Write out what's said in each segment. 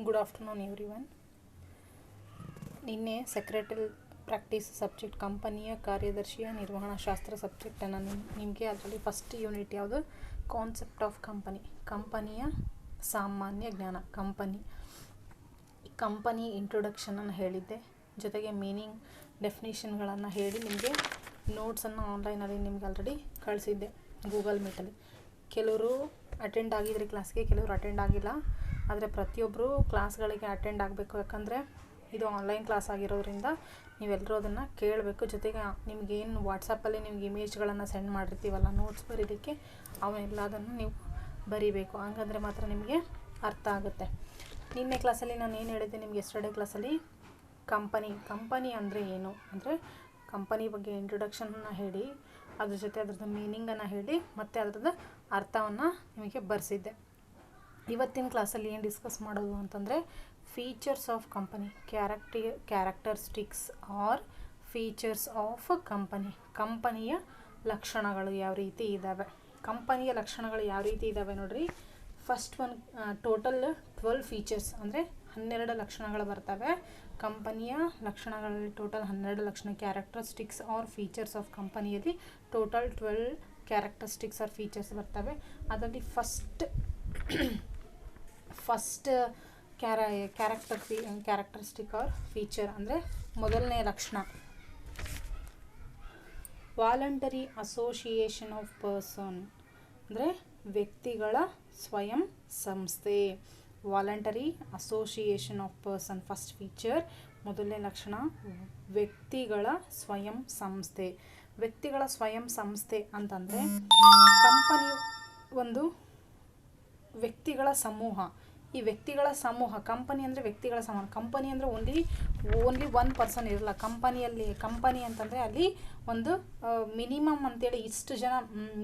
Good afternoon everyone. ನಿನ್ನೆ secretary practice subject ಕಂಪನಿಯ ಕಾರ್ಯದರ್ಶಿಯ ನಿರ್ವಹಣಾ ಶಾಸ್ತ್ರ ಸಬ್ಜೆಕ್ಟನ್ನು ನಿಮಗೆ ಅದರಲ್ಲಿ ಫಸ್ಟ್ ಯೂನಿಟ್ ಯಾವುದು ಕಾನ್ಸೆಪ್ಟ್ ಆಫ್ ಕಂಪನಿಯ ಸಾಮಾನ್ಯ ಜ್ಞಾನ, ಕಂಪನಿ ಇಂಟ್ರೊಡಕ್ಷನನ್ನು ಹೇಳಿದ್ದೆ. ಜೊತೆಗೆ ಮೀನಿಂಗ್ ಡೆಫಿನೇಷನ್ಗಳನ್ನು ಹೇಳಿ ನಿಮಗೆ ನೋಟ್ಸನ್ನು ಆನ್ಲೈನಲ್ಲಿ ನಿಮಗೆ ಆಲ್ರೆಡಿ ಕಳಿಸಿದ್ದೆ ಗೂಗಲ್ ಮೀಟಲ್ಲಿ. ಕೆಲವರು ಅಟೆಂಡ್ ಆಗಿದ್ರಿ ಕ್ಲಾಸ್ಗೆ, ಕೆಲವರು ಅಟೆಂಡ್ ಆಗಿಲ್ಲ. ಆದರೆ ಪ್ರತಿಯೊಬ್ಬರು ಕ್ಲಾಸ್ಗಳಿಗೆ ಅಟೆಂಡ್ ಆಗಬೇಕು, ಯಾಕಂದರೆ ಇದು ಆನ್ಲೈನ್ ಕ್ಲಾಸ್ ಆಗಿರೋದ್ರಿಂದ ನೀವೆಲ್ಲರೂ ಅದನ್ನು ಕೇಳಬೇಕು. ಜೊತೆಗೆ ನಿಮಗೇನು ವಾಟ್ಸಪ್ಪಲ್ಲಿ ನಿಮ್ಗೆ ಇಮೇಜ್ಗಳನ್ನು ಸೆಂಡ್ ಮಾಡಿರ್ತೀವಲ್ಲ ನೋಟ್ಸ್ ಬರೀಲಿಕ್ಕೆ, ಅವನ್ನೆಲ್ಲದನ್ನು ನೀವು ಬರೀಬೇಕು. ಹಂಗಂದರೆ ಮಾತ್ರ ನಿಮಗೆ ಅರ್ಥ ಆಗುತ್ತೆ. ನಿನ್ನೆ ಕ್ಲಾಸಲ್ಲಿ ನಾನು ಏನು ಹೇಳಿದ್ದೆ ನಿಮಗೆ, ಎಸ್ಟರ್ಡೇ ಕ್ಲಾಸಲ್ಲಿ ಕಂಪನಿ ಅಂದರೆ ಏನು ಅಂದರೆ ಕಂಪನಿ ಬಗ್ಗೆ ಇಂಟ್ರೊಡಕ್ಷನನ್ನು ಹೇಳಿ, ಅದ್ರ ಜೊತೆ ಅದ್ರದ್ದು ಮೀನಿಂಗನ್ನು ಹೇಳಿ, ಮತ್ತು ಅದ್ರದ್ದು ಅರ್ಥವನ್ನು ನಿಮಗೆ ಬರೆಸಿದ್ದೆ. ಇವತ್ತಿನ ಕ್ಲಾಸಲ್ಲಿ ಏನು ಡಿಸ್ಕಸ್ ಮಾಡೋದು ಅಂತಂದರೆ features of characteristics or features of ಕಂಪನಿಯ ಲಕ್ಷಣಗಳು ಯಾವ ರೀತಿ ಇದ್ದಾವೆ. ಕಂಪನಿಯ ಲಕ್ಷಣಗಳು ಯಾವ ರೀತಿ ಇದ್ದಾವೆ ನೋಡ್ರಿ. ಫಸ್ಟ್ ಒನ್, ಟೋಟಲ್ 12 ಫೀಚರ್ಸ್ ಅಂದರೆ 12 ಲಕ್ಷಣಗಳು ಬರ್ತವೆ. ಕಂಪನಿಯ ಲಕ್ಷಣಗಳಲ್ಲಿ ಟೋಟಲ್ 12 ಲಕ್ಷಣ. ಕ್ಯಾರೆಕ್ಟರಿಸ್ಟಿಕ್ಸ್ ಆರ್ ಫೀಚರ್ಸ್ ಆಫ್ ಕಂಪನಿಯಲ್ಲಿ ಟೋಟಲ್ 12 ಕ್ಯಾರೆಕ್ಟರಿಸ್ಟಿಕ್ಸ್ ಆರ್ ಫೀಚರ್ಸ್ ಬರ್ತವೆ. ಅದರಲ್ಲಿ ಫಸ್ಟ್ ಕ್ಯಾರೆಕ್ಟರಿಸ್ಟಿಕ್ ಆರ್ ಫೀಚರ್ ಅಂದರೆ ಮೊದಲನೇ ಲಕ್ಷಣ ವಾಲಂಟರಿ ಅಸೋಸಿಯೇಷನ್ ಆಫ್ ಪರ್ಸನ್ ಅಂದರೆ ವ್ಯಕ್ತಿಗಳ ಸ್ವಯಂ ಸಂಸ್ಥೆ. Voluntary association of person first feature, ಮೊದಲನೇ ಲಕ್ಷಣ ವ್ಯಕ್ತಿಗಳ ಸ್ವಯಂ ಸಂಸ್ಥೆ. ವ್ಯಕ್ತಿಗಳ ಸ್ವಯಂ ಸಂಸ್ಥೆ ಅಂತಂದರೆ ಕಂಪನಿ ಒಂದು ವ್ಯಕ್ತಿಗಳ ಸಮೂಹ. ಈ ವ್ಯಕ್ತಿಗಳ ಸಮೂಹ, ಕಂಪನಿ ಅಂದರೆ ವ್ಯಕ್ತಿಗಳ ಸಮೂಹ. ಕಂಪನಿ ಅಂದರೆ ಓನ್ಲಿ ಒನ್ ಪರ್ಸನ್ ಇರಲ್ಲ ಕಂಪನಿ ಅಂತಂದರೆ ಅಲ್ಲಿ ಒಂದು ಮಿನಿಮಮ್ ಅಂತೇಳಿ ಇಷ್ಟು ಜನ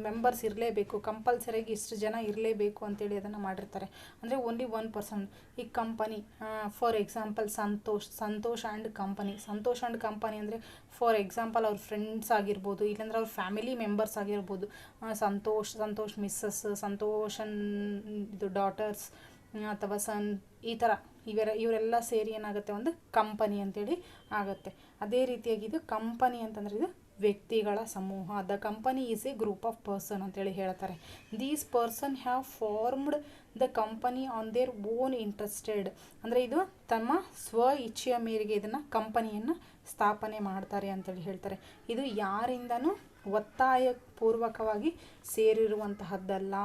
ಮೆಂಬರ್ಸ್ ಇರಲೇಬೇಕು, ಕಂಪಲ್ಸರಿಯಾಗಿ ಇಷ್ಟು ಜನ ಇರಲೇಬೇಕು ಅಂತೇಳಿ ಅದನ್ನು ಮಾಡಿರ್ತಾರೆ. ಅಂದರೆ ಓನ್ಲಿ ಒನ್ ಪರ್ಸನ್. ಈ company for example Santosh and company ಅಂದರೆ ಫಾರ್ ಎಕ್ಸಾಂಪಲ್ ಅವ್ರ ಫ್ರೆಂಡ್ಸ್ ಆಗಿರ್ಬೋದು, ಇಲ್ಲಾಂದ್ರೆ ಅವ್ರ ಫ್ಯಾಮಿಲಿ ಮೆಂಬರ್ಸ್ ಆಗಿರ್ಬೋದು. ಸಂತೋಷ್ ಮಿಸ್ಸಸ್, ಸಂತೋಷನ್ ಇದು ಡಾಟರ್ಸ್ ಅಥವಾ ಸನ್, ಈ ಥರ ಇವರೆಲ್ಲ ಸೇರಿ ಏನಾಗುತ್ತೆ ಒಂದು ಕಂಪನಿ ಅಂತೇಳಿ ಆಗುತ್ತೆ. ಅದೇ ರೀತಿಯಾಗಿ ಇದು ಕಂಪನಿ ಅಂತಂದರೆ ಇದು ವ್ಯಕ್ತಿಗಳ ಸಮೂಹ. The company is A group of person ಅಂತೇಳಿ ಹೇಳ್ತಾರೆ. These person have formed the company on their own interested ಅಂದರೆ ಇದು ತಮ್ಮ ಸ್ವ ಇಚ್ಛೆಯ ಮೇರೆಗೆ ಇದನ್ನು ಕಂಪನಿಯನ್ನು ಸ್ಥಾಪನೆ ಮಾಡ್ತಾರೆ ಅಂತೇಳಿ ಹೇಳ್ತಾರೆ. ಇದು ಯಾರಿಂದನೂ ಒತ್ತಾಯಪೂರ್ವಕವಾಗಿ ಸೇರಿರುವಂತಹದ್ದಲ್ಲ.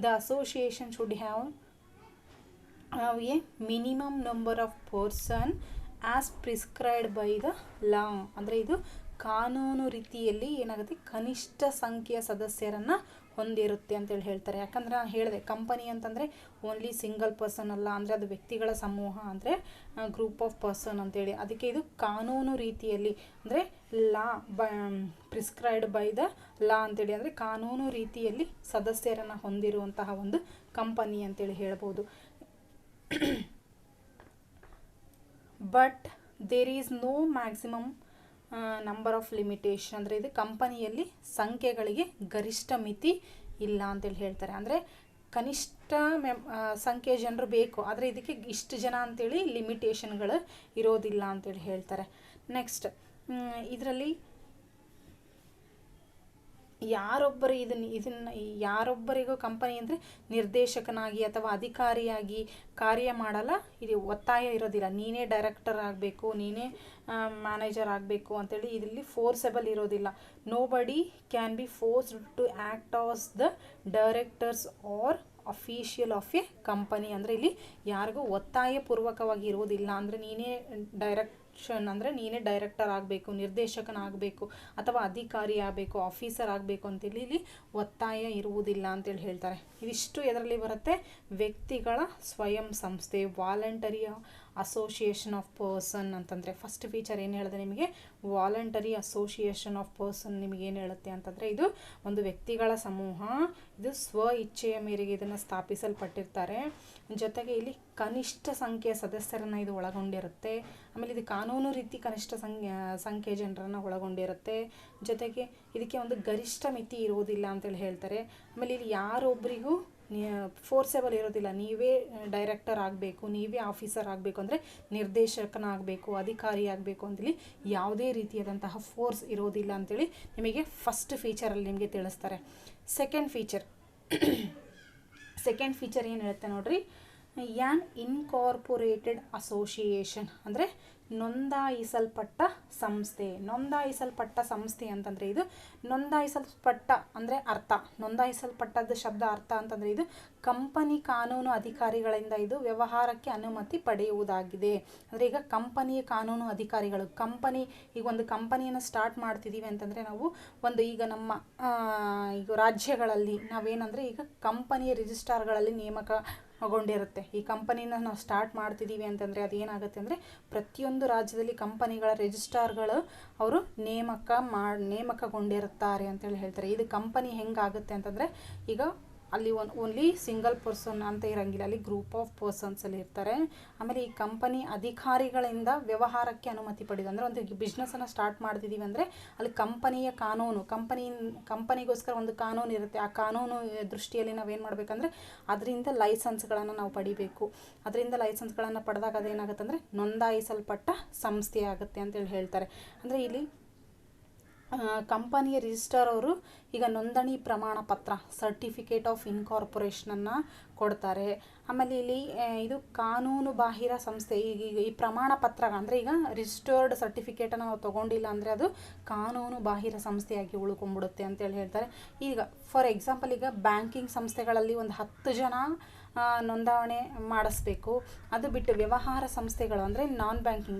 The association should have a minimum number of person as prescribed by the law ಅಂದರೆ ಇದು ಕಾನೂನು ರೀತಿಯಲ್ಲಿ ಏನಾಗುತ್ತೆ ಕನಿಷ್ಠ ಸಂಖ್ಯೆಯ ಸದಸ್ಯರನ್ನು ಹೊಂದಿರುತ್ತೆ ಅಂತೇಳಿ ಹೇಳ್ತಾರೆ. ಯಾಕಂದರೆ ನಾನು ಹೇಳಿದೆ ಕಂಪನಿ ಅಂತಂದರೆ ಓನ್ಲಿ ಸಿಂಗಲ್ ಪರ್ಸನ್ ಅಲ್ಲ, ಅಂದರೆ ಅದು ವ್ಯಕ್ತಿಗಳ ಸಮೂಹ ಅಂದರೆ ಗ್ರೂಪ್ ಆಫ್ ಪರ್ಸನ್ ಅಂತೇಳಿ. ಅದಕ್ಕೆ ಇದು ಕಾನೂನು ರೀತಿಯಲ್ಲಿ ಅಂದರೆ ಪ್ರಿಸ್ಕ್ರೈಬ್ಡ್ ಬೈ ದ ಲಾ ಅಂತೇಳಿ, ಅಂದರೆ ಕಾನೂನು ರೀತಿಯಲ್ಲಿ ಸದಸ್ಯರನ್ನು ಹೊಂದಿರುವಂತಹ ಒಂದು ಕಂಪನಿ ಅಂತೇಳಿ ಹೇಳ್ಬೋದು. But there is no maximum number of limitation ಅಂದರೆ ಇದು ಕಂಪನಿಯಲ್ಲಿ ಸಂಖ್ಯೆಗಳಿಗೆ ಗರಿಷ್ಠ ಮಿತಿ ಇಲ್ಲ ಅಂತೇಳಿ ಹೇಳ್ತಾರೆ. ಅಂದರೆ ಕನಿಷ್ಠ ಸಂಖ್ಯೆಯ ಜನರು ಬೇಕು, ಆದರೆ ಇದಕ್ಕೆ ಇಷ್ಟು ಜನ ಅಂತೇಳಿ ಲಿಮಿಟೇಷನ್ಗಳು ಇರೋದಿಲ್ಲ ಅಂತೇಳಿ ಹೇಳ್ತಾರೆ. ನೆಕ್ಸ್ಟ್, ಇದರಲ್ಲಿ ಯಾರೊಬ್ಬರಿಗೂ ಕಂಪನಿ ಅಂದರೆ ನಿರ್ದೇಶಕನಾಗಿ ಅಥವಾ ಅಧಿಕಾರಿಯಾಗಿ ಕಾರ್ಯ ಮಾಡಲ್ಲ, ಇದು ಒತ್ತಾಯ ಇರೋದಿಲ್ಲ. ನೀನೇ ಡೈರೆಕ್ಟರ್ ಆಗಬೇಕು, ನೀನೇ ಮ್ಯಾನೇಜರ್ ಆಗಬೇಕು ಅಂತೇಳಿ ಇದರಲ್ಲಿ ಫೋರ್ಸೆಬಲ್ ಇರೋದಿಲ್ಲ. Nobody can be forced to act as the directors or official of a company ಅಂದರೆ ಇಲ್ಲಿ ಯಾರಿಗೂ ಒತ್ತಾಯಪೂರ್ವಕವಾಗಿ ಇರುವುದಿಲ್ಲ. ಅಂದರೆ ನೀನೇ ಅಂದರೆ ನೀನೇ ಡೈರೆಕ್ಟರ್ ಆಗಬೇಕು, ನಿರ್ದೇಶಕನಾಗಬೇಕು ಅಥವಾ ಅಧಿಕಾರಿ ಆಗಬೇಕು, ಆಫೀಸರ್ ಆಗಬೇಕು ಅಂತೇಳಿ ಇಲ್ಲಿ ಒತ್ತಾಯ ಇರುವುದಿಲ್ಲ ಅಂತೇಳಿ ಹೇಳ್ತಾರೆ. ಇದಿಷ್ಟು ಎದರಲ್ಲಿ ಬರುತ್ತೆ, ವ್ಯಕ್ತಿಗಳ ಸ್ವಯಂ ಸಂಸ್ಥೆ, ವಾಲಂಟರಿ ಅಸೋಸಿಯೇಷನ್ ಆಫ್ ಪರ್ಸನ್ ಅಂತಂದರೆ ಫಸ್ಟ್ ಫೀಚರ್ ಏನು ಹೇಳಿದೆ ನಿಮಗೆ, ವಾಲಂಟರಿ ಅಸೋಸಿಯೇಷನ್ ಆಫ್ ಪರ್ಸನ್ ನಿಮಗೆ ಏನು ಹೇಳುತ್ತೆ ಅಂತಂದರೆ ಇದು ಒಂದು ವ್ಯಕ್ತಿಗಳ ಸಮೂಹ, ಇದು ಸ್ವ ಇಚ್ಛೆಯ ಮೇರೆಗೆ ಇದನ್ನು ಸ್ಥಾಪಿಸಲ್ಪಟ್ಟಿರ್ತಾರೆ. ಜೊತೆಗೆ ಇಲ್ಲಿ ಕನಿಷ್ಠ ಸಂಖ್ಯೆಯ ಸದಸ್ಯರನ್ನು ಇದು ಒಳಗೊಂಡಿರುತ್ತೆ. ಆಮೇಲೆ ಇದು ಕಾನೂನು ರೀತಿ ಕನಿಷ್ಠ ಸಂಖ್ಯೆಯ ಜನರನ್ನು ಒಳಗೊಂಡಿರುತ್ತೆ. ಜೊತೆಗೆ ಇದಕ್ಕೆ ಒಂದು ಗರಿಷ್ಠ ಮಿತಿ ಇರುವುದಿಲ್ಲ ಅಂತೇಳಿ ಹೇಳ್ತಾರೆ. ಆಮೇಲೆ ಇಲ್ಲಿ ಯಾರೊಬ್ಬರಿಗೂ ಫೋರ್ಸೇಬಲ್ ಇರೋದಿಲ್ಲ. ನೀವೇ ಡೈರೆಕ್ಟರ್ ಆಗಬೇಕು, ನೀವೇ ಆಫೀಸರ್ ಆಗಬೇಕು, ಅಂದರೆ ನಿರ್ದೇಶಕನಾಗಬೇಕು, ಅಧಿಕಾರಿ ಆಗಬೇಕು ಅಂತೇಳಿ ಯಾವುದೇ ರೀತಿಯಾದಂತಹ ಫೋರ್ಸ್ ಇರೋದಿಲ್ಲ ಅಂತೇಳಿ ನಿಮಗೆ ಫಸ್ಟ್ ಫೀಚರಲ್ಲಿ ನಿಮಗೆ ತಿಳಿಸ್ತಾರೆ. ಸೆಕೆಂಡ್ ಫೀಚರ್ ಏನು ಹೇಳುತ್ತೆ ನೋಡ್ರಿ, ಆ್ಯನ್ ಇನ್ಕಾರ್ಪೊರೇಟೆಡ್ ಅಸೋಸಿಯೇಷನ್ ಅಂದರೆ ನೋಂದಾಯಿಸಲ್ಪಟ್ಟ ಸಂಸ್ಥೆ ಅಂತಂದರೆ ಇದು ನೋಂದಾಯಿಸಲ್ಪಟ್ಟ ಅಂದರೆ ಅರ್ಥ, ನೋಂದಾಯಿಸಲ್ಪಟ್ಟದ ಶಬ್ದ ಅರ್ಥ ಅಂತಂದರೆ ಇದು ಕಂಪನಿ ಕಾನೂನು ಅಧಿಕಾರಿಗಳಿಂದ ಇದು ವ್ಯವಹಾರಕ್ಕೆ ಅನುಮತಿ ಪಡೆಯುವುದಾಗಿದೆ. ಅಂದರೆ ಈಗ ಕಂಪನಿಯ ಕಾನೂನು ಅಧಿಕಾರಿಗಳು, ಈಗ ಒಂದು ಕಂಪನಿಯನ್ನು ಸ್ಟಾರ್ಟ್ ಮಾಡ್ತಿದ್ದೀವಿ ಅಂತಂದರೆ ನಾವು ಒಂದು ಈಗ ನಮ್ಮ ಈಗ ರಾಜ್ಯಗಳಲ್ಲಿ ನಾವೇನಂದರೆ ಈಗ ಕಂಪನಿಯ ರಿಜಿಸ್ಟ್ರಾರ್ಗಳಲ್ಲಿ ನೇಮಕಗೊಂಡಿರುತ್ತೆ. ಈ ಕಂಪನಿನ ನಾವು ಸ್ಟಾರ್ಟ್ ಮಾಡ್ತಿದ್ದೀವಿ ಅಂತಂದರೆ ಅದೇನಾಗುತ್ತೆ ಅಂದರೆ ಪ್ರತಿಯೊಂದು ರಾಜ್ಯದಲ್ಲಿ ಕಂಪನಿಗಳ ರಿಜಿಸ್ಟ್ರಾರ್ಗಳು ಅವರು ನೇಮಕಗೊಂಡಿರುತ್ತಾರೆ ಅಂತೇಳಿ ಹೇಳ್ತಾರೆ. ಇದು ಕಂಪನಿ ಹೆಂಗಾಗುತ್ತೆ ಅಂತಂದರೆ ಈಗ ಅಲ್ಲಿ ಓನ್ಲಿ ಸಿಂಗಲ್ ಪರ್ಸನ್ ಅಂತ ಇರೋಂಗಿಲ್ಲ, ಅಲ್ಲಿ ಗ್ರೂಪ್ ಆಫ್ ಪರ್ಸನ್ಸಲ್ಲಿ ಇರ್ತಾರೆ. ಆಮೇಲೆ ಈ ಕಂಪನಿ ಅಧಿಕಾರಿಗಳಿಂದ ವ್ಯವಹಾರಕ್ಕೆ ಅನುಮತಿ ಪಡೆದು, ಅಂದರೆ ಒಂದು ಬಿಸ್ನೆಸ್ಸನ್ನು ಸ್ಟಾರ್ಟ್ ಮಾಡ್ತಿದ್ದೀವಿ ಅಂದರೆ ಅಲ್ಲಿ ಕಂಪನಿಯ ಕಾನೂನು, ಕಂಪನಿಗೋಸ್ಕರ ಒಂದು ಕಾನೂನು ಇರುತ್ತೆ. ಆ ಕಾನೂನು ದೃಷ್ಟಿಯಲ್ಲಿ ನಾವೇನು ಮಾಡಬೇಕಂದ್ರೆ ಅದರಿಂದ ಲೈಸೆನ್ಸ್ಗಳನ್ನು ನಾವು ಪಡಿಬೇಕು. ಅದರಿಂದ ಲೈಸೆನ್ಸ್ಗಳನ್ನು ಪಡೆದಾಗ ಅದೇನಾಗುತ್ತೆ ಅಂದರೆ ನೋಂದಾಯಿಸಲ್ಪಟ್ಟ ಸಂಸ್ಥೆ ಆಗುತ್ತೆ ಅಂತೇಳಿ ಹೇಳ್ತಾರೆ. ಅಂದರೆ ಇಲ್ಲಿ ಕಂಪನಿಯ ರಿಜಿಸ್ಟ್ರಾರ್ ಅವರು ಈಗ ನೋಂದಣಿ ಪ್ರಮಾಣ ಪತ್ರ, ಸರ್ಟಿಫಿಕೇಟ್ ಆಫ್ ಇನ್ಕಾರ್ಪೊರೇಷನನ್ನು ಕೊಡ್ತಾರೆ. ಆಮೇಲೆ ಇಲ್ಲಿ ಇದು ಕಾನೂನು ಬಾಹಿರ ಸಂಸ್ಥೆ, ಈಗ ಈ ಪ್ರಮಾಣ ಪತ್ರ ಅಂದರೆ ಈಗ ರಿಜಿಸ್ಟರ್ಡ್ ಸರ್ಟಿಫಿಕೇಟನ್ನು ನಾವು ತೊಗೊಂಡಿಲ್ಲ ಅಂದರೆ ಅದು ಕಾನೂನು ಬಾಹಿರ ಸಂಸ್ಥೆಯಾಗಿ ಉಳ್ಕೊಂಡ್ಬಿಡುತ್ತೆ ಅಂತೇಳಿ ಹೇಳ್ತಾರೆ. ಈಗ ಫಾರ್ ಎಕ್ಸಾಂಪಲ್ ಈಗ ಬ್ಯಾಂಕಿಂಗ್ ಸಂಸ್ಥೆಗಳಲ್ಲಿ ಒಂದು 10 ಜನ ನೋಂದಾವಣೆ ಮಾಡಿಸ್ಬೇಕು. ಅದು ಬಿಟ್ಟು ವ್ಯವಹಾರ ಸಂಸ್ಥೆಗಳು ಅಂದರೆ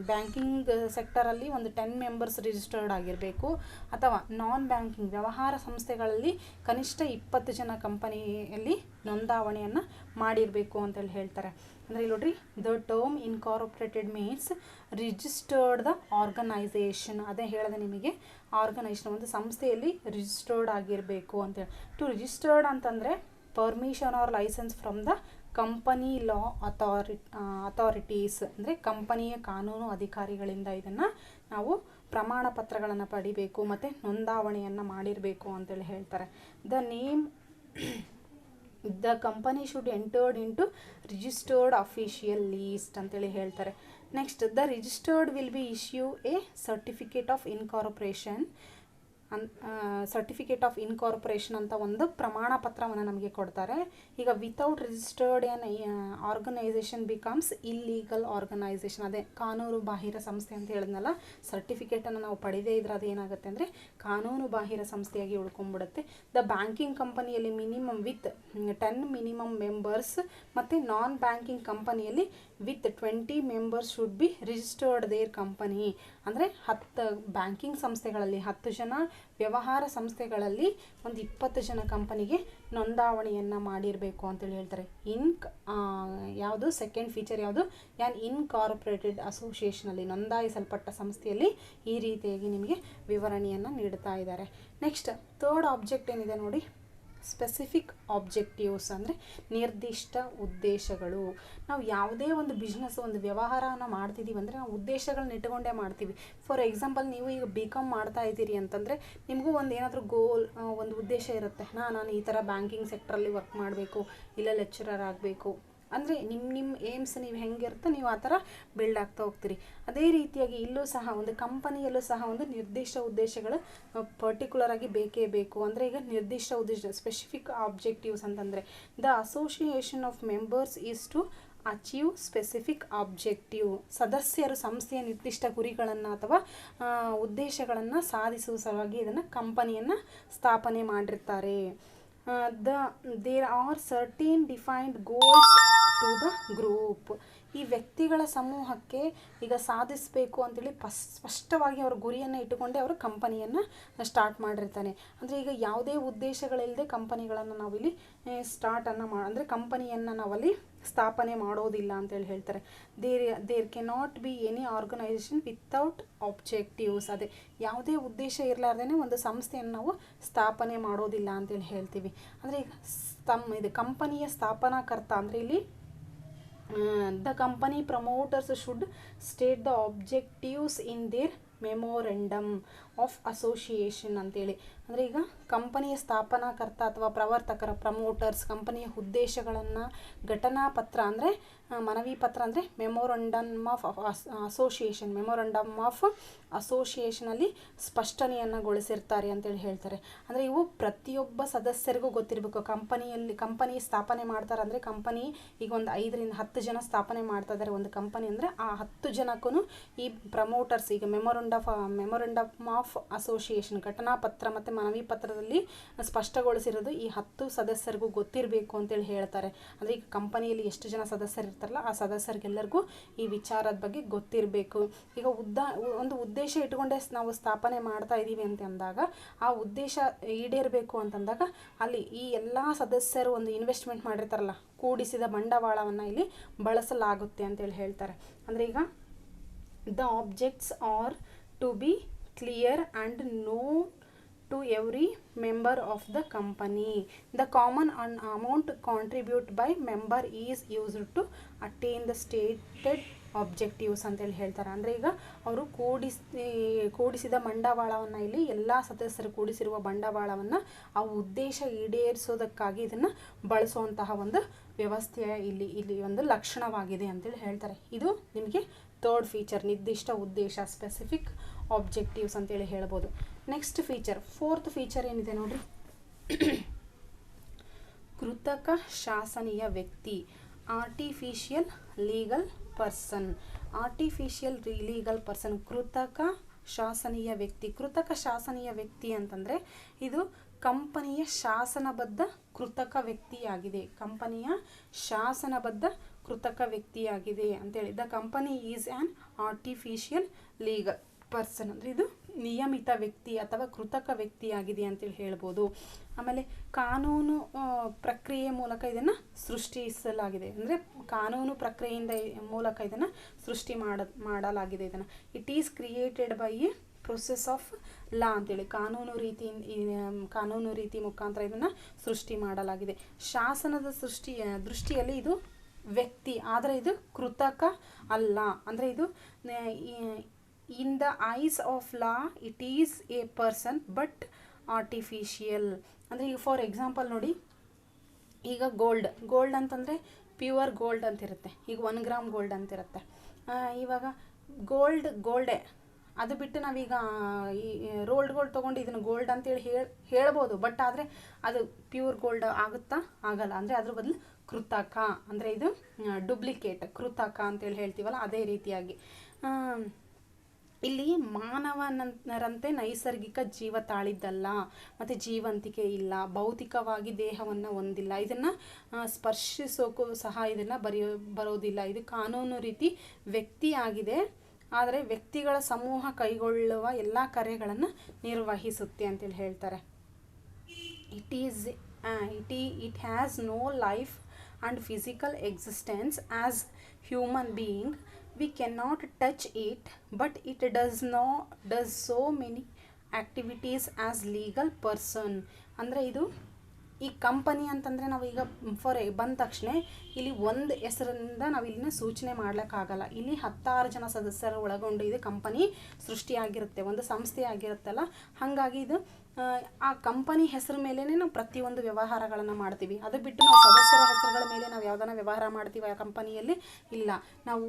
ಬ್ಯಾಂಕಿಂಗ್ ಸೆಕ್ಟರಲ್ಲಿ ಒಂದು 10 ಮೆಂಬರ್ಸ್ ರಿಜಿಸ್ಟರ್ಡ್ ಆಗಿರಬೇಕು. ಅಥವಾ ನಾನ್ ಬ್ಯಾಂಕಿಂಗ್ ವ್ಯವಹಾರ ಸಂಸ್ಥೆಗಳಲ್ಲಿ ಕನಿಷ್ಠ 20 ಜನ ಕಂಪನಿಯಲ್ಲಿ ನೋಂದಾವಣೆಯನ್ನು ಮಾಡಿರಬೇಕು ಅಂತೇಳಿ ಹೇಳ್ತಾರೆ. ಅಂದರೆ ಇಲ್ಲಿ ನೋಡ್ರಿ, the term incorporated means registered the organisation. ಅದೇ ಹೇಳಿದೆ ನಿಮಗೆ, ಆರ್ಗನೈಸೇಷನ್ ಒಂದು ಸಂಸ್ಥೆಯಲ್ಲಿ ರಿಜಿಸ್ಟರ್ಡ್ ಆಗಿರಬೇಕು ಅಂತೇಳಿ. ಟು ರಿಜಿಸ್ಟರ್ಡ್ ಅಂತಂದರೆ permission or licence from the company law authorities, ಅಂದರೆ ಕಂಪನಿಯ ಕಾನೂನು ಅಧಿಕಾರಿಗಳಿಂದ ಇದನ್ನು ನಾವು ಪ್ರಮಾಣ ಪತ್ರಗಳನ್ನು ಪಡಿಬೇಕು ಮತ್ತು ನೋಂದಾವಣೆಯನ್ನು ಮಾಡಿರಬೇಕು ಅಂತೇಳಿ ಹೇಳ್ತಾರೆ. The company should entered into registered official list ಅಂತೇಳಿ ಹೇಳ್ತಾರೆ. Next, the registered will be issue a certificate of incorporation ಅಂತ ಒಂದು ಪ್ರಮಾಣ ಪತ್ರವನ್ನು ನಮಗೆ ಕೊಡ್ತಾರೆ. ಈಗ without registered organisation becomes illegal organisation. ಅದೇ ಕಾನೂನು ಬಾಹಿರ ಸಂಸ್ಥೆ ಅಂತ ಹೇಳಿದ್ನಲ್ಲ, ಸರ್ಟಿಫಿಕೇಟನ್ನು ನಾವು ಪಡೆದೇ ಇದ್ರೆ ಅದೇನಾಗುತ್ತೆ ಅಂದರೆ ಕಾನೂನು ಬಾಹಿರ ಸಂಸ್ಥೆಯಾಗಿ ಉಳ್ಕೊಂಡ್ಬಿಡುತ್ತೆ. ದ ಬ್ಯಾಂಕಿಂಗ್ ಕಂಪನಿಯಲ್ಲಿ ಮಿನಿಮಮ್ ವಿತ್ 10 ಮಿನಿಮಮ್ ಮೆಂಬರ್ಸ್ ಮತ್ತು ನಾನ್ ಬ್ಯಾಂಕಿಂಗ್ ಕಂಪನಿಯಲ್ಲಿ with 20 members should be registered there company. ಅಂದರೆ 10 ಬ್ಯಾಂಕಿಂಗ್ ಸಂಸ್ಥೆಗಳಲ್ಲಿ 10 ಜನ, ವ್ಯವಹಾರ ಸಂಸ್ಥೆಗಳಲ್ಲಿ ಒಂದು 20 ಜನ ಕಂಪನಿಗೆ ನೋಂದಾವಣೆಯನ್ನು ಮಾಡಿರಬೇಕು ಅಂತೇಳಿ ಹೇಳ್ತಾರೆ. ಯಾವುದು ಸೆಕೆಂಡ್ ಫೀಚರ್ ಯಾವುದು, ಇನ್ಕಾರ್ಪೊರೇಟೆಡ್ ಅಸೋಸಿಯೇಷನಲ್ಲಿ ನೋಂದಾಯಿಸಲ್ಪಟ್ಟ ಸಂಸ್ಥೆಯಲ್ಲಿ ಈ ರೀತಿಯಾಗಿ ನಿಮಗೆ ವಿವರಣೆಯನ್ನು ನೀಡ್ತಾ ಇದ್ದಾರೆ. ನೆಕ್ಸ್ಟ್ ಥರ್ಡ್ ಆಬ್ಜೆಕ್ಟ್ ಏನಿದೆ ನೋಡಿ, ಸ್ಪೆಸಿಫಿಕ್ ಆಬ್ಜೆಕ್ಟಿವ್ಸ್ ಅಂದರೆ ನಿರ್ದಿಷ್ಟ ಉದ್ದೇಶಗಳು. ನಾವು ಯಾವುದೇ ಒಂದು ಬಿಸ್ನೆಸ್, ಒಂದು ವ್ಯವಹಾರನ ಮಾಡ್ತಿದ್ದೀವಿ ಅಂದರೆ ನಾವು ಉದ್ದೇಶಗಳನ್ನ ಇಟ್ಕೊಂಡೇ ಮಾಡ್ತೀವಿ. ಫಾರ್ ಎಕ್ಸಾಂಪಲ್, ನೀವು ಈಗ BCom ಮಾಡ್ತಾ ಇದ್ದೀರಿ ಅಂತಂದರೆ ನಿಮಗೂ ಒಂದು ಏನಾದರೂ ಗೋಲ್, ಒಂದು ಉದ್ದೇಶ ಇರುತ್ತೆ. ನಾನು ಈ ಥರ ಬ್ಯಾಂಕಿಂಗ್ ಸೆಕ್ಟ್ರಲ್ಲಿ ವರ್ಕ್ ಮಾಡಬೇಕು, ಇಲ್ಲ ಲೆಕ್ಚರರ್ ಆಗಬೇಕು ಅಂದರೆ ನಿಮ್ಮ ಏಮ್ಸ್ ನೀವು ಹೆಂಗಿರುತ್ತೆ ನೀವು ಆ ಥರ ಬಿಲ್ಡ್ ಆಗ್ತಾ ಹೋಗ್ತೀರಿ. ಅದೇ ರೀತಿಯಾಗಿ ಇಲ್ಲೂ ಸಹ ಒಂದು ಕಂಪನಿಯಲ್ಲೂ ಸಹ ಒಂದು ನಿರ್ದಿಷ್ಟ ಉದ್ದೇಶಗಳು ಪರ್ಟಿಕ್ಯುಲರ್ ಆಗಿ ಬೇಕೇ ಬೇಕು. ಅಂದರೆ ಈಗ ನಿರ್ದಿಷ್ಟ ಉದ್ದೇಶ, ಸ್ಪೆಸಿಫಿಕ್ ಆಬ್ಜೆಕ್ಟಿವ್ಸ್ ಅಂತಂದರೆ the association of members is to achieve specific objective. ಸದಸ್ಯರು ಸಂಸ್ಥೆಯ ನಿರ್ದಿಷ್ಟ ಗುರಿಗಳನ್ನು ಅಥವಾ ಉದ್ದೇಶಗಳನ್ನು ಸಾಧಿಸುವ ಸಲುವಾಗಿ ಇದನ್ನು ಕಂಪನಿಯನ್ನು ಸ್ಥಾಪನೆ ಮಾಡಿರ್ತಾರೆ. there are certain defined goals to the group. ಈ ವ್ಯಕ್ತಿಗಳ ಸಮೂಹಕ್ಕೆ ಈಗ ಸಾಧಿಸಬೇಕು ಅಂತೇಳಿ ಸ್ಪಷ್ಟವಾಗಿ ಅವ್ರ ಗುರಿಯನ್ನು ಇಟ್ಟುಕೊಂಡೇ ಅವರು ಕಂಪನಿಯನ್ನು ಸ್ಟಾರ್ಟ್ ಮಾಡಿರ್ತಾನೆ. ಅಂದರೆ ಈಗ ಯಾವುದೇ ಉದ್ದೇಶಗಳಿಲ್ಲದೆ ಕಂಪನಿಗಳನ್ನು ನಾವಿಲ್ಲಿ ಅಂದರೆ ಕಂಪನಿಯನ್ನು ನಾವಲ್ಲಿ ಸ್ಥಾಪನೆ ಮಾಡೋದಿಲ್ಲ ಅಂತೇಳಿ ಹೇಳ್ತಾರೆ. There cannot be any organisation without objectives. ಅದೇ ಯಾವುದೇ ಉದ್ದೇಶ ಇರಲಾರ್ದೇ ಒಂದು ಸಂಸ್ಥೆಯನ್ನು ನಾವು ಸ್ಥಾಪನೆ ಮಾಡೋದಿಲ್ಲ ಅಂತೇಳಿ ಹೇಳ್ತೀವಿ. ಅಂದರೆ ಈಗ ಇದು ಕಂಪನಿಯ ಸ್ಥಾಪನಾಕರ್ತ ಅಂದರೆ ಇಲ್ಲಿ the company promoters should state the objectives in their memorandum. Of association ಅಂತೇಳಿ. ಅಂದರೆ ಈಗ ಕಂಪನಿಯ ಸ್ಥಾಪನಾಕರ್ತ ಅಥವಾ ಪ್ರವರ್ತಕರ ಪ್ರಮೋಟರ್ಸ್ ಕಂಪನಿಯ ಉದ್ದೇಶಗಳನ್ನು ಘಟನಾ ಪತ್ರ ಅಂದರೆ ಮನವಿ ಪತ್ರ ಅಂದರೆ ಮೆಮೊರಂಡಮ್ ಆಫ್ ಅಸೋಸಿಯೇಷನ್ ಅಸೋಸಿಯೇಷನಲ್ಲಿ ಸ್ಪಷ್ಟನೆಯನ್ನು ಗೊಳಿಸಿರ್ತಾರೆ ಅಂತೇಳಿ ಹೇಳ್ತಾರೆ. ಅಂದರೆ ಇವು ಪ್ರತಿಯೊಬ್ಬ ಸದಸ್ಯರಿಗೂ ಗೊತ್ತಿರಬೇಕು. ಕಂಪನಿ ಸ್ಥಾಪನೆ ಮಾಡ್ತಾರೆ ಅಂದರೆ ಕಂಪನಿ ಈಗ ಒಂದು 5 ರಿಂದ 10 ಜನ ಸ್ಥಾಪನೆ ಮಾಡ್ತಾ ಇದ್ದಾರೆ ಒಂದು ಕಂಪನಿ ಅಂದರೆ ಆ 10 ಜನಕ್ಕೂ ಈ ಪ್ರಮೋಟರ್ಸ್ ಈಗ ಮೆಮೊರಂಡಮ್ ಆಫ್ ಅಸೋಸಿಯೇಷನ್ ಘಟನಾ ಪತ್ರ ಮತ್ತು ಮನವಿ ಪತ್ರದಲ್ಲಿ ಸ್ಪಷ್ಟಗೊಳಿಸಿರೋದು ಈ 10 ಸದಸ್ಯರಿಗೂ ಗೊತ್ತಿರಬೇಕು ಅಂತೇಳಿ ಹೇಳ್ತಾರೆ. ಅಂದರೆ ಈಗ ಕಂಪನಿಯಲ್ಲಿ ಎಷ್ಟು ಜನ ಸದಸ್ಯರು ಇರ್ತಾರಲ್ಲ ಆ ಸದಸ್ಯರಿಗೆಲ್ಲರಿಗೂ ಈ ವಿಚಾರದ ಬಗ್ಗೆ ಗೊತ್ತಿರಬೇಕು. ಈಗ ಒಂದು ಉದ್ದೇಶ ಇಟ್ಕೊಂಡೇ ನಾವು ಸ್ಥಾಪನೆ ಮಾಡ್ತಾ ಇದ್ದೀವಿ ಅಂತ ಅಂದಾಗ ಆ ಉದ್ದೇಶ ಈಡೇರಬೇಕು ಅಂತಂದಾಗ ಅಲ್ಲಿ ಈ ಎಲ್ಲ ಸದಸ್ಯರು ಒಂದು ಇನ್ವೆಸ್ಟ್ಮೆಂಟ್ ಮಾಡಿರ್ತಾರಲ್ಲ ಕೂಡಿಸಿದ ಬಂಡವಾಳವನ್ನು ಇಲ್ಲಿ ಬಳಸಲಾಗುತ್ತೆ ಅಂತೇಳಿ ಹೇಳ್ತಾರೆ. ಅಂದರೆ ಈಗ the objects are to be clear and known to every member of the company. The common amount contributed by member is used to attain the stated objectives ಅಂತೇಳಿ ಹೇಳ್ತಾರೆ. ಅಂದರೆ ಈಗ ಅವರು ಕೂಡಿಸಿದ ಬಂಡವಾಳವನ್ನು ಇಲ್ಲಿ ಎಲ್ಲ ಸದಸ್ಯರು ಕೂಡಿಸಿರುವ ಬಂಡವಾಳವನ್ನು ಆ ಉದ್ದೇಶ ಈಡೇರಿಸೋದಕ್ಕಾಗಿ ಇದನ್ನು ಬಳಸುವಂತಹ ಒಂದು ವ್ಯವಸ್ಥೆಯ ಇಲ್ಲಿ ಒಂದು ಲಕ್ಷಣವಾಗಿದೆ ಅಂತೇಳಿ ಹೇಳ್ತಾರೆ. ಇದು ನಿಮಗೆ ಥರ್ಡ್ ಫೀಚರ್, ನಿರ್ದಿಷ್ಟ ಉದ್ದೇಶ, ಸ್ಪೆಸಿಫಿಕ್ ಆಬ್ಜೆಕ್ಟಿವ್ಸ್ ಅಂತೇಳಿ ಹೇಳ್ಬೋದು. ನೆಕ್ಸ್ಟ್ ಫೀಚರ್, ಫೋರ್ತ್ ಫೀಚರ್ ಏನಿದೆ ನೋಡ್ರಿ, ಕೃತಕ ಶಾಸನೀಯ ವ್ಯಕ್ತಿ, ಆರ್ಟಿಫಿಷಿಯಲ್ ಲೀಗಲ್ ಪರ್ಸನ್. ಕೃತಕ ಶಾಸನೀಯ ವ್ಯಕ್ತಿ ಅಂತಂದರೆ ಇದು ಕಂಪನಿಯ ಶಾಸನಬದ್ಧ ಕೃತಕ ವ್ಯಕ್ತಿಯಾಗಿದೆ ಅಂತೇಳಿ. The company is an artificial legal person ಅಂದರೆ ಇದು ನಿಯಮಿತ ವ್ಯಕ್ತಿ ಅಥವಾ ಕೃತಕ ವ್ಯಕ್ತಿಯಾಗಿದೆ ಅಂತೇಳಿ ಹೇಳ್ಬೋದು. ಆಮೇಲೆ ಕಾನೂನು ಪ್ರಕ್ರಿಯೆ ಮೂಲಕ ಇದನ್ನು ಸೃಷ್ಟಿಸಲಾಗಿದೆ. ಅಂದರೆ ಕಾನೂನು ಪ್ರಕ್ರಿಯೆಯಿಂದ ಮೂಲಕ ಇದನ್ನು ಸೃಷ್ಟಿ ಮಾಡಲಾಗಿದೆ. ಇದನ್ನು it is created by A process of law ಅಂತೇಳಿ ಕಾನೂನು ರೀತಿ ಮುಖಾಂತರ ಇದನ್ನು ಸೃಷ್ಟಿ ಮಾಡಲಾಗಿದೆ. ಶಾಸನದ ದೃಷ್ಟಿಯಲ್ಲಿ ಇದು ವ್ಯಕ್ತಿ, ಆದರೆ ಇದು ಕೃತಕ ಅಲ್ಲ. ಅಂದರೆ ಇದು ಇನ್ the eyes of law it is A person but artificial. ಅಂದರೆ ಈಗ ಫಾರ್ ಎಕ್ಸಾಂಪಲ್ ನೋಡಿ, ಈಗ ಗೋಲ್ಡ್ ಅಂತಂದರೆ ಪ್ಯೂರ್ ಗೋಲ್ಡ್ ಅಂತಿರುತ್ತೆ. ಈಗ 1 ಗ್ರಾಮ್ ಗೋಲ್ಡ್ ಅಂತಿರುತ್ತೆ. ಇವಾಗ ಗೋಲ್ಡೇ ಅದು ಬಿಟ್ಟು ನಾವೀಗ ಈ ರೋಲ್ಡ್ ಗೋಲ್ಡ್ ತೊಗೊಂಡು ಇದನ್ನು ಗೋಲ್ಡ್ ಅಂತೇಳಿ ಹೇಳ್ಬೋದು. ಬಟ್ ಆದರೆ ಅದು ಪ್ಯೂರ್ ಗೋಲ್ಡ್ ಆಗುತ್ತಾ? ಆಗಲ್ಲ. ಅಂದರೆ ಅದ್ರ ಬದಲು ಕೃತಕ, ಅಂದರೆ ಇದು ಡುಪ್ಲಿಕೇಟ್, ಕೃತಕ ಅಂತೇಳಿ ಹೇಳ್ತೀವಲ್ಲ ಅದೇ ರೀತಿಯಾಗಿ ಇಲ್ಲಿ ಮಾನವನರಂತೆ ನೈಸರ್ಗಿಕ ಜೀವ ತಾಳಿದ್ದಲ್ಲ, ಮತ್ತು ಜೀವಂತಿಕೆ ಇಲ್ಲ, ಭೌತಿಕವಾಗಿ ದೇಹವನ್ನು ಹೊಂದಿಲ್ಲ, ಇದನ್ನು ಸ್ಪರ್ಶಿಸೋಕ್ಕೂ ಸಹ ಇದನ್ನು ಬರೋದಿಲ್ಲ. ಇದು ಕಾನೂನು ರೀತಿ ವ್ಯಕ್ತಿಯಾಗಿದೆ, ಆದರೆ ವ್ಯಕ್ತಿಗಳ ಸಮೂಹ ಕೈಗೊಳ್ಳುವ ಎಲ್ಲ ಕಾರ್ಯಗಳನ್ನು ನಿರ್ವಹಿಸುತ್ತೆ ಅಂತೇಳಿ ಹೇಳ್ತಾರೆ. It has no life and physical existence as human being. We cannot touch it, but it does so many activities as legal person. ಅಂದರೆ ಇದು ಈ ಕಂಪನಿ ಅಂತಂದರೆ ನಾವು ಈಗ ಬಂದ ತಕ್ಷಣ ಇಲ್ಲಿ ಒಂದು ಹೆಸರಿನಿಂದ ನಾವು ಇಲ್ಲಿನ ಸೂಚನೆ ಮಾಡ್ಲಿಕ್ಕಾಗಲ್ಲ. ಇಲ್ಲಿ 16 ಜನ ಸದಸ್ಯರು ಒಳಗೊಂಡು ಇದು ಕಂಪನಿ ಸೃಷ್ಟಿಯಾಗಿರುತ್ತೆ, ಒಂದು ಸಂಸ್ಥೆ ಆಗಿರುತ್ತಲ್ಲ. ಹಾಗಾಗಿ ಇದು ಆ ಕಂಪನಿ ಹೆಸರು ಮೇಲೇ ನಾವು ಪ್ರತಿಯೊಂದು ವ್ಯವಹಾರಗಳನ್ನು ಮಾಡ್ತೀವಿ. ಅದು ಬಿಟ್ಟು ನಾವು ಸದಸ್ಯರ ಹೆಸರುಗಳ ಮೇಲೆ ನಾವು ಯಾವುದನ್ನ ವ್ಯವಹಾರ ಮಾಡ್ತೀವಿ ಆ ಕಂಪನಿಯಲ್ಲಿ ಇಲ್ಲ. ನಾವು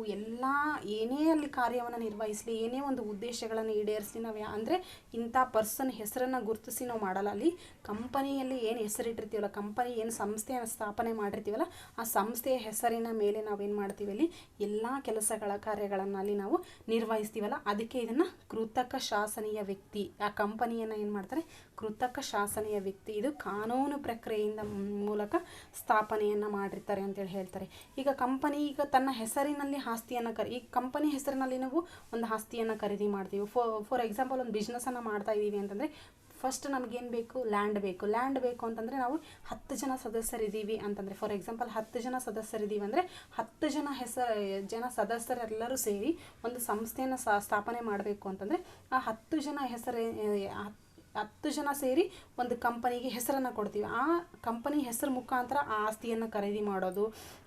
ಏನೇ ಅಲ್ಲಿ ಕಾರ್ಯವನ್ನು ನಿರ್ವಹಿಸಲಿ, ಏನೇ ಒಂದು ಉದ್ದೇಶಗಳನ್ನು ಈಡೇರಿಸಲಿ, ನಾವು ಅಂದರೆ ಇಂಥ ಪರ್ಸನ್ ಹೆಸರನ್ನು ಗುರುತಿಸಿ ನಾವು ಮಾಡಲ್ಲ. ಅಲ್ಲಿ ಕಂಪನಿಯಲ್ಲಿ ಏನು ಹೆಸರಿಟ್ಟಿರ್ತೀವಲ್ಲ, ಕಂಪನಿ ಏನು ಸಂಸ್ಥೆಯನ್ನು ಸ್ಥಾಪನೆ ಮಾಡಿರ್ತೀವಲ್ಲ, ಆ ಸಂಸ್ಥೆಯ ಹೆಸರಿನ ಮೇಲೆ ನಾವೇನು ಮಾಡ್ತೀವಿ, ಅಲ್ಲಿ ಎಲ್ಲ ಕಾರ್ಯಗಳನ್ನು ಅಲ್ಲಿ ನಾವು ನಿರ್ವಹಿಸ್ತೀವಲ್ಲ. ಅದಕ್ಕೆ ಇದನ್ನು ಕೃತಕ ಶಾಸನೀಯ ವ್ಯಕ್ತಿ, ಆ ಕಂಪನಿಯನ್ನು ಏನು ಮಾಡ್ತಾರೆ, ಕೃತಕ ಶಾಸನೀಯ ವ್ಯಕ್ತಿ. ಇದು ಕಾನೂನು ಪ್ರಕ್ರಿಯೆಯಿಂದ ಮೂಲಕ ಸ್ಥಾಪನೆಯನ್ನು ಮಾಡಿರ್ತಾರೆ ಅಂತೇಳಿ ಹೇಳ್ತಾರೆ. ಈಗ ಕಂಪನಿ ಈಗ ತನ್ನ ಹೆಸರಿನಲ್ಲಿ ಆಸ್ತಿಯನ್ನು ಈ ಕಂಪನಿ ಹೆಸರಿನಲ್ಲಿ ನಾವು ಒಂದು ಆಸ್ತಿಯನ್ನು ಖರೀದಿ ಮಾಡ್ತೀವಿ. ಫಾರ್ ಎಕ್ಸಾಂಪಲ್ ಒಂದು ಬಿಸ್ನೆಸ್ಸನ್ನು ಮಾಡ್ತಾ ಇದ್ದೀವಿ ಅಂತಂದರೆ ಫಸ್ಟ್ ನಮಗೇನು ಬೇಕು, ಲ್ಯಾಂಡ್ ಬೇಕು ಅಂತಂದರೆ ನಾವು 10 ಜನ ಸದಸ್ಯರಿದ್ದೀವಿ ಅಂತಂದರೆ, ಫಾರ್ ಎಕ್ಸಾಂಪಲ್ 10 ಜನ ಸದಸ್ಯರಿದ್ದೀವಿ ಅಂದರೆ 10 ಜನ ಸದಸ್ಯರೆಲ್ಲರೂ ಸೇರಿ ಒಂದು ಸಂಸ್ಥೆಯನ್ನು ಸ್ಥಾಪನೆ ಮಾಡಬೇಕು ಅಂತಂದರೆ ಆ 10 ಜನ ಸೇರಿ ಒಂದು ಕಂಪನಿಗೆ ಹೆಸರನ್ನು ಕೊಡ್ತೀವಿ. ಆ ಕಂಪನಿ ಹೆಸರು ಮುಖಾಂತರ ಆ ಆಸ್ತಿಯನ್ನು ಖರೀದಿ ಮಾಡೋದು,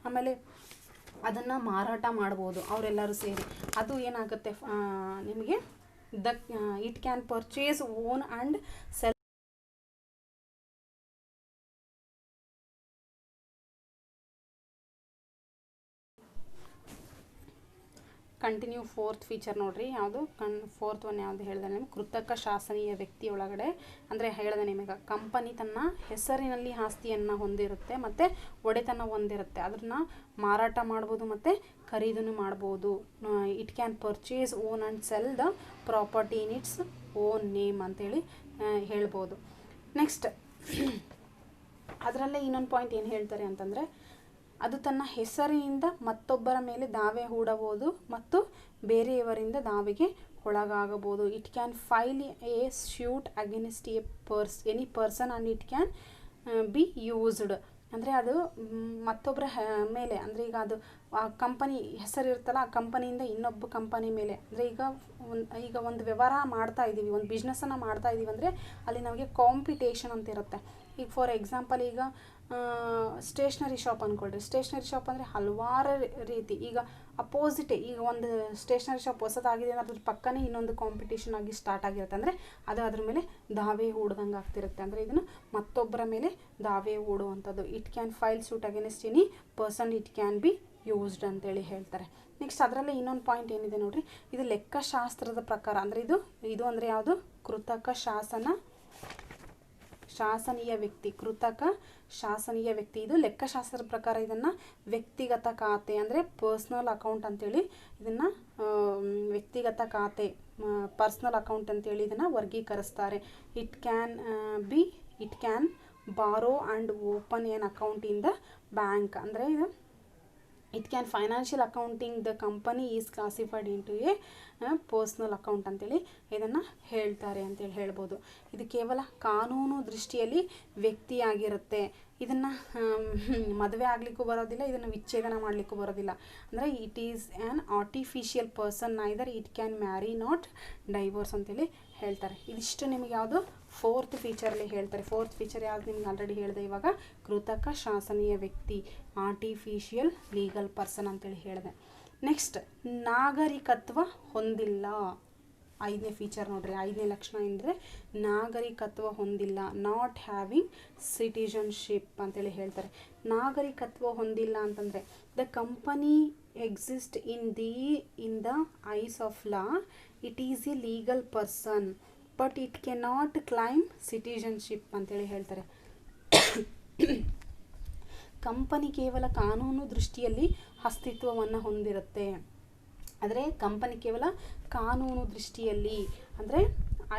ಆಮೇಲೆ ಅದನ್ನು ಮಾರಾಟ ಮಾಡ್ಬೋದು ಅವರೆಲ್ಲರೂ ಸೇರಿ. ಅದು ಏನಾಗುತ್ತೆ, ನಿಮಗೆ it can purchase, own and sell. Continue fourth feature ನೋಡ್ರಿ, ಯಾವುದು ಫೋರ್ತ್ ಒನ್ ಯಾವುದು ಹೇಳಿದೆ ನಿಮಗೆ, ಕೃತಕ ಶಾಸನೀಯ ವ್ಯಕ್ತಿ ಒಳಗಡೆ ಅಂದರೆ ಹೇಳಿದೆ ನಿಮಗೆ, ಕಂಪನಿ ತನ್ನ ಹೆಸರಿನಲ್ಲಿ ಆಸ್ತಿಯನ್ನು ಹೊಂದಿರುತ್ತೆ ಮತ್ತು ಒಡೆತನ ಹೊಂದಿರುತ್ತೆ, ಅದನ್ನು ಮಾರಾಟ ಮಾಡ್ಬೋದು ಮತ್ತು ಖರೀದನ್ನು ಮಾಡ್ಬೋದು. It can purchase, own and sell the property in its own name ಅಂತೇಳಿ ಹೇಳ್ಬೋದು. ನೆಕ್ಸ್ಟ್ ಅದರಲ್ಲೇ ಇನ್ನೊಂದು ಪಾಯಿಂಟ್ ಏನು ಹೇಳ್ತಾರೆ ಅಂತಂದರೆ, ಅದು ತನ್ನ ಹೆಸರಿನಿಂದ ಮತ್ತೊಬ್ಬರ ಮೇಲೆ ದಾವೆ ಹೂಡಬಹುದು ಮತ್ತು ಬೇರೆಯವರಿಂದ ದಾವೆಗೆ ಒಳಗಾಗಬಹುದು. It can file a suit against any person and it can be used. ಅಂದರೆ ಅದು ಮತ್ತೊಬ್ಬರ ಮೇಲೆ, ಅಂದರೆ ಈಗ ಅದು ಆ ಕಂಪನಿ ಹೆಸರು ಇರುತ್ತಲ್ಲ, ಆ ಕಂಪನಿಯಿಂದ ಇನ್ನೊಬ್ಬ ಕಂಪನಿ ಮೇಲೆ, ಅಂದರೆ ಈಗ ಒಂದು ವ್ಯವಹಾರ ಮಾಡ್ತಾ ಇದ್ದೀವಿ, ಒಂದು ಬಿಸ್ನೆಸ್ಸನ್ನು ಮಾಡ್ತಾ ಇದ್ದೀವಿ ಅಂದರೆ ಅಲ್ಲಿ ನಮಗೆ ಕಾಂಪಿಟೇಷನ್ ಅಂತ ಇರುತ್ತೆ. ಈಗ ಫಾರ್ ಎಕ್ಸಾಂಪಲ್, ಈಗ ಸ್ಟೇಷ್ನರಿ ಶಾಪ್ ಅಂದ್ಕೊಳ್ರಿ, ಸ್ಟೇಷ್ನರಿ ಶಾಪ್ ಅಂದರೆ ಹಲವಾರು ರೀತಿ, ಈಗ ಅಪೋಸಿಟೇ, ಈಗ ಒಂದು ಸ್ಟೇಷ್ನರಿ ಶಾಪ್ ಹೊಸದಾಗಿದೆ ಅಂದರೆ ಅದ್ರ ಪಕ್ಕನೇ ಇನ್ನೊಂದು ಕಾಂಪಿಟೇಷನ್ ಆಗಿ ಸ್ಟಾರ್ಟ್ ಆಗಿರುತ್ತೆ, ಅಂದರೆ ಅದು ಅದ್ರ ಮೇಲೆ ದಾವೆ ಹೂಡ್ದಂಗೆ ಆಗ್ತಿರುತ್ತೆ, ಅಂದರೆ ಇದನ್ನು ಮತ್ತೊಬ್ಬರ ಮೇಲೆ ದಾವೆ ಹೂಡುವಂಥದ್ದು. It can file suit against any person, it can be used ಅಂತೇಳಿ ಹೇಳ್ತಾರೆ. ನೆಕ್ಸ್ಟ್ ಅದರಲ್ಲೇ ಇನ್ನೊಂದು ಪಾಯಿಂಟ್ ಏನಿದೆ ನೋಡಿರಿ, ಇದು ಲೆಕ್ಕಶಾಸ್ತ್ರದ ಪ್ರಕಾರ, ಅಂದರೆ ಇದು ಅಂದರೆ ಯಾವುದು, ಕೃತಕ ಶಾಸನೀಯ ವ್ಯಕ್ತಿ, ಕೃತಕ ಶಾಸನೀಯ ವ್ಯಕ್ತಿ. ಇದು ಲೆಕ್ಕಶಾಸ್ತ್ರದ ಪ್ರಕಾರ ಇದನ್ನು ವ್ಯಕ್ತಿಗತ ಖಾತೆ ಅಂದರೆ ಪರ್ಸ್ನಲ್ ಅಕೌಂಟ್ ಅಂತೇಳಿ ಇದನ್ನು ವ್ಯಕ್ತಿಗತ ಖಾತೆ, ಪರ್ಸ್ನಲ್ ಅಕೌಂಟ್ ಅಂತೇಳಿ ಇದನ್ನು ವರ್ಗೀಕರಿಸ್ತಾರೆ. ಇಟ್ ಕ್ಯಾನ್ ಬಾರೋ and open N account in the bank, ಅಂದರೆ ಇದು it can financial accounting the company is classified into A personal account ಅಂತೇಳಿ ಇದನ್ನು ಹೇಳ್ತಾರೆ ಅಂತೇಳಿ ಹೇಳ್ಬೋದು. ಇದು ಕೇವಲ ಕಾನೂನು ದೃಷ್ಟಿಯಲ್ಲಿ ವ್ಯಕ್ತಿಯಾಗಿರುತ್ತೆ, ಇದನ್ನು ಮದುವೆ ಆಗಲಿಕ್ಕೂ ಬರೋದಿಲ್ಲ, ಇದನ್ನು ವಿಚ್ಛೇದನ ಮಾಡಲಿಕ್ಕೂ ಬರೋದಿಲ್ಲ. ಅಂದರೆ it is an artificial person, neither it can marry not divorce ಅಂತೇಳಿ ಹೇಳ್ತಾರೆ. ಇದಿಷ್ಟು ನಿಮಗೆ ಯಾವುದು ಫೋರ್ತ್ ಫೀಚರಲ್ಲಿ ಹೇಳ್ತಾರೆ. ಫೋರ್ತ್ ಫೀಚರ್ ಯಾವುದು ನಿಮ್ಗೆ ಆಲ್ರೆಡಿ ಹೇಳಿದೆ ಇವಾಗ, ಕೃತಕ ಶಾಸನೀಯ ವ್ಯಕ್ತಿ, ಆರ್ಟಿಫಿಷಿಯಲ್ ಲೀಗಲ್ ಪರ್ಸನ್ ಅಂತೇಳಿ ಹೇಳಿದೆ. ನೆಕ್ಸ್ಟ್ ನಾಗರಿಕತ್ವ ಹೊಂದಿಲ್ಲ, ಐದನೇ ಫೀಚರ್ ನೋಡ್ರಿ, ಐದನೇ ಲಕ್ಷಣ ಅಂದರೆ ನಾಗರಿಕತ್ವ ಹೊಂದಿಲ್ಲ, ನಾಟ್ ಹ್ಯಾವಿಂಗ್ ಸಿಟಿಜನ್ಶಿಪ್ ಅಂತೇಳಿ ಹೇಳ್ತಾರೆ. ನಾಗರಿಕತ್ವ ಹೊಂದಿಲ್ಲ ಅಂತಂದರೆ the company exist in the eyes of law, it is a legal person but it cannot claim citizenship ಅಂತೇಳಿ ಹೇಳ್ತಾರೆ. ಕಂಪನಿ ಕೇವಲ ಕಾನೂನು ದೃಷ್ಟಿಯಲ್ಲಿ ಅಸ್ತಿತ್ವವನ್ನು ಹೊಂದಿರುತ್ತೆ, ಆದರೆ ಕಂಪನಿ ಕೇವಲ ಕಾನೂನು ದೃಷ್ಟಿಯಲ್ಲಿ, ಅಂದರೆ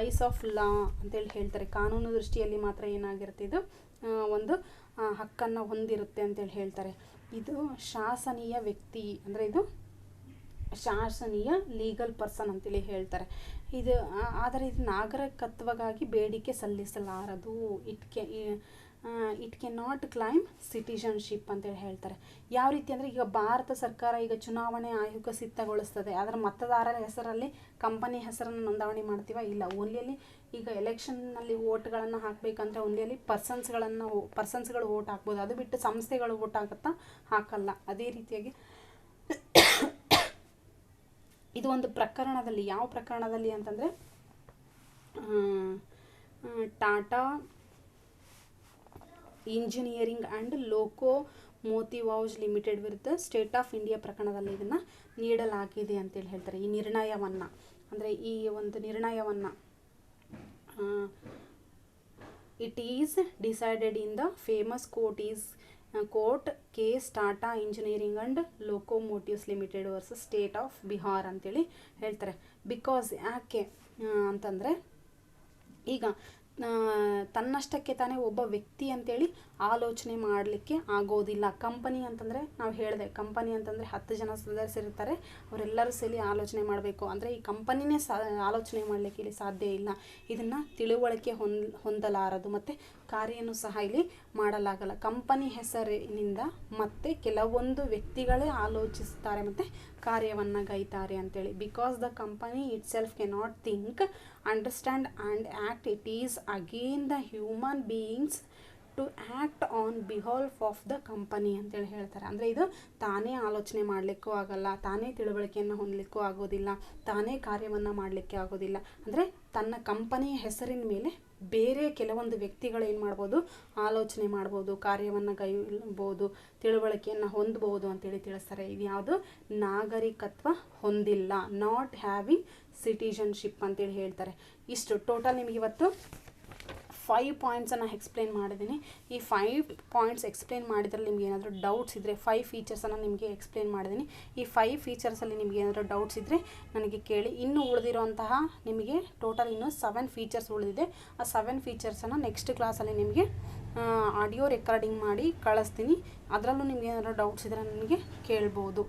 ಐಸ್ ಆಫ್ ಲಾ ಅಂತೇಳಿ ಹೇಳ್ತಾರೆ, ಕಾನೂನು ದೃಷ್ಟಿಯಲ್ಲಿ ಮಾತ್ರ ಏನಾಗಿರುತ್ತೆ, ಇದು ಒಂದು ಹಕ್ಕನ್ನು ಹೊಂದಿರುತ್ತೆ ಅಂತೇಳಿ ಹೇಳ್ತಾರೆ. ಇದು ಶಾಸನೀಯ ವ್ಯಕ್ತಿ, ಅಂದರೆ ಇದು ಶಾಸನೀಯ ಲೀಗಲ್ ಪರ್ಸನ್ ಅಂತೇಳಿ ಹೇಳ್ತಾರೆ. ಇದು ಆದರೆ ಇದು ನಾಗರಿಕತ್ವಗಾಗಿ ಬೇಡಿಕೆ ಸಲ್ಲಿಸಲಾರದು, it cannot claim citizenship ಅಂತೇಳಿ ಹೇಳ್ತಾರೆ. ಯಾವ ರೀತಿ ಅಂದರೆ, ಈಗ ಭಾರತ ಸರ್ಕಾರ ಈಗ ಚುನಾವಣೆ ಆಯೋಗ ಸಿದ್ಧಗೊಳಿಸ್ತದೆ, ಅದರ ಮತದಾರರ ಹೆಸರಲ್ಲಿ ಕಂಪನಿ ಹೆಸರನ್ನು ನೋಂದಣಿ ಮಾಡ್ತೀವ, ಇಲ್ಲ, ಓನ್ಲಿಯಲ್ಲಿ ಈಗ ಎಲೆಕ್ಷನ್ನಲ್ಲಿ ವೋಟ್ಗಳನ್ನು ಹಾಕಬೇಕಂದ್ರೆ ಓನ್ಲಿಯಲ್ಲಿ ಪರ್ಸನ್ಸ್ಗಳು ವೋಟ್ ಹಾಕ್ಬೋದು, ಅದು ಬಿಟ್ಟು ಸಂಸ್ಥೆಗಳು ವೋಟ್ ಹಾಕಲ್ಲ. ಅದೇ ರೀತಿಯಾಗಿ ಇದು ಒಂದು ಪ್ರಕರಣದಲ್ಲಿ, ಯಾವ ಪ್ರಕರಣದಲ್ಲಿ ಅಂತಂದರೆ Tata engineering and locomotive house limited ವಿರುದ್ಧ ಸ್ಟೇಟ್ ಆಫ್ ಇಂಡಿಯಾ ಪ್ರಕರಣದಲ್ಲಿ ಇದನ್ನು ನೀಡಲಾಗಿದೆ ಅಂತೇಳಿ ಹೇಳ್ತಾರೆ. ಈ ನಿರ್ಣಯವನ್ನು, ಅಂದರೆ ಈ ಒಂದು ನಿರ್ಣಯವನ್ನು, it is decided in the famous court case Tata engineering and ಲೋಕೋಮೋಟಿವ್ಸ್ limited versus state of Bihar ಅಂತೇಳಿ ಹೇಳ್ತಾರೆ. ಬಿಕಾಸ್ ಯಾಕೆ ಅಂತಂದರೆ, ಈಗ ತನ್ನಷ್ಟಕ್ಕೆ ತಾನೇ ಒಬ್ಬ ವ್ಯಕ್ತಿ ಅಂತೇಳಿ ಆಲೋಚನೆ ಮಾಡಲಿಕ್ಕೆ ಆಗೋದಿಲ್ಲ. ಕಂಪನಿ ಅಂತಂದರೆ ನಾವು ಹೇಳಿದೆ, ಕಂಪನಿ ಅಂತಂದರೆ 10 ಜನ ಸದಸ್ಯರಿರ್ತಾರೆ, ಅವರೆಲ್ಲರೂ ಸೇರಿ ಆಲೋಚನೆ ಮಾಡಬೇಕು, ಅಂದರೆ ಈ ಕಂಪನಿನೇ ಆಲೋಚನೆ ಮಾಡಲಿಕ್ಕೆ ಇಲ್ಲಿ ಸಾಧ್ಯ ಇಲ್ಲ. ಇದನ್ನು ತಿಳುವಳಿಕೆ ಹೊಂದಲಾರದು ಮತ್ತು ಕಾರ್ಯನೂ ಸಹ ಇಲ್ಲಿ ಮಾಡಲಾಗಲ್ಲ. ಕಂಪನಿ ಹೆಸರಿನಿಂದ ಮತ್ತೆ ಕೆಲವೊಂದು ವ್ಯಕ್ತಿಗಳೇ ಆಲೋಚಿಸ್ತಾರೆ ಮತ್ತು ಕಾರ್ಯವನ್ನು ಗೈತಾರೆ ಅಂತೇಳಿ. Because the company itself cannot think, understand and act, it is again the human beings to act on ಬಿಹಾಲ್ಫ್ ಆಫ್ ದ ಕಂಪನಿ ಅಂತೇಳಿ ಹೇಳ್ತಾರೆ. ಅಂದರೆ ಇದು ತಾನೇ ಆಲೋಚನೆ ಮಾಡಲಿಕ್ಕೂ ಆಗಲ್ಲ, ತಾನೇ ತಿಳುವಳಿಕೆಯನ್ನು ಹೊಂದಲಿಕ್ಕೂ ಆಗೋದಿಲ್ಲ, ತಾನೇ ಕಾರ್ಯವನ್ನು ಮಾಡಲಿಕ್ಕೆ ಆಗೋದಿಲ್ಲ. ಅಂದರೆ ತನ್ನ ಕಂಪನಿಯ ಹೆಸರಿನ ಮೇಲೆ ಬೇರೆ ಕೆಲವೊಂದು ವ್ಯಕ್ತಿಗಳು ಏನು ಮಾಡ್ಬೋದು, ಆಲೋಚನೆ ಮಾಡ್ಬೋದು, ಕಾರ್ಯವನ್ನು ಕೈಗೊಳ್ಬೋದು, ತಿಳುವಳಿಕೆಯನ್ನು ಹೊಂದ್ಬೋದು ಅಂತೇಳಿ ತಿಳಿಸ್ತಾರೆ. ಇದು ಯಾವುದು, ನಾಗರಿಕತ್ವ ಹೊಂದಿಲ್ಲ, ನಾಟ್ ಹ್ಯಾವಿಂಗ್ ಸಿಟಿಜನ್ಶಿಪ್ ಅಂತೇಳಿ ಹೇಳ್ತಾರೆ. ಇಷ್ಟು ಟೋಟಲ್ ನಿಮಗೆ ಇವತ್ತು 5 ಪಾಯಿಂಟ್ಸನ್ನು ಎಕ್ಸ್ಪ್ಲೇನ್ ಮಾಡಿದ್ದೀನಿ. ಈ 5 ಪಾಯಿಂಟ್ಸ್ ಎಕ್ಸ್ಪ್ಲೇನ್ ಮಾಡಿದ್ರಲ್ಲಿ ನಿಮ್ಗೆ ಏನಾದರೂ ಡೌಟ್ಸ್ ಇದ್ದರೆ, 5 ಫೀಚರ್ಸನ್ನು ನಿಮಗೆ ಎಕ್ಸ್ಪ್ಲೇನ್ ಮಾಡಿದ್ದೀನಿ. ಈ 5 ಫೀಚರ್ಸಲ್ಲಿ ನಿಮಗೆ ಏನಾದರೂ ಡೌಟ್ಸ್ ಇದ್ದರೆ ನನಗೆ ಕೇಳಿ. ಇನ್ನೂ ಉಳಿದಿರೋಂತಹ ನಿಮಗೆ ಟೋಟಲ್ ಇನ್ನೂ 7 ಫೀಚರ್ಸ್ ಉಳಿದಿದೆ. ಆ 7 ಫೀಚರ್ಸನ್ನು ನೆಕ್ಸ್ಟ್ ಕ್ಲಾಸಲ್ಲಿ ನಿಮಗೆ ಆಡಿಯೋ ರೆಕಾರ್ಡಿಂಗ್ ಮಾಡಿ ಕಳಿಸ್ತೀನಿ. ಅದರಲ್ಲೂ ನಿಮ್ಗೆ ಏನಾದರೂ ಡೌಟ್ಸ್ ಇದ್ದರೆ ನನಗೆ ಕೇಳ್ಬೋದು.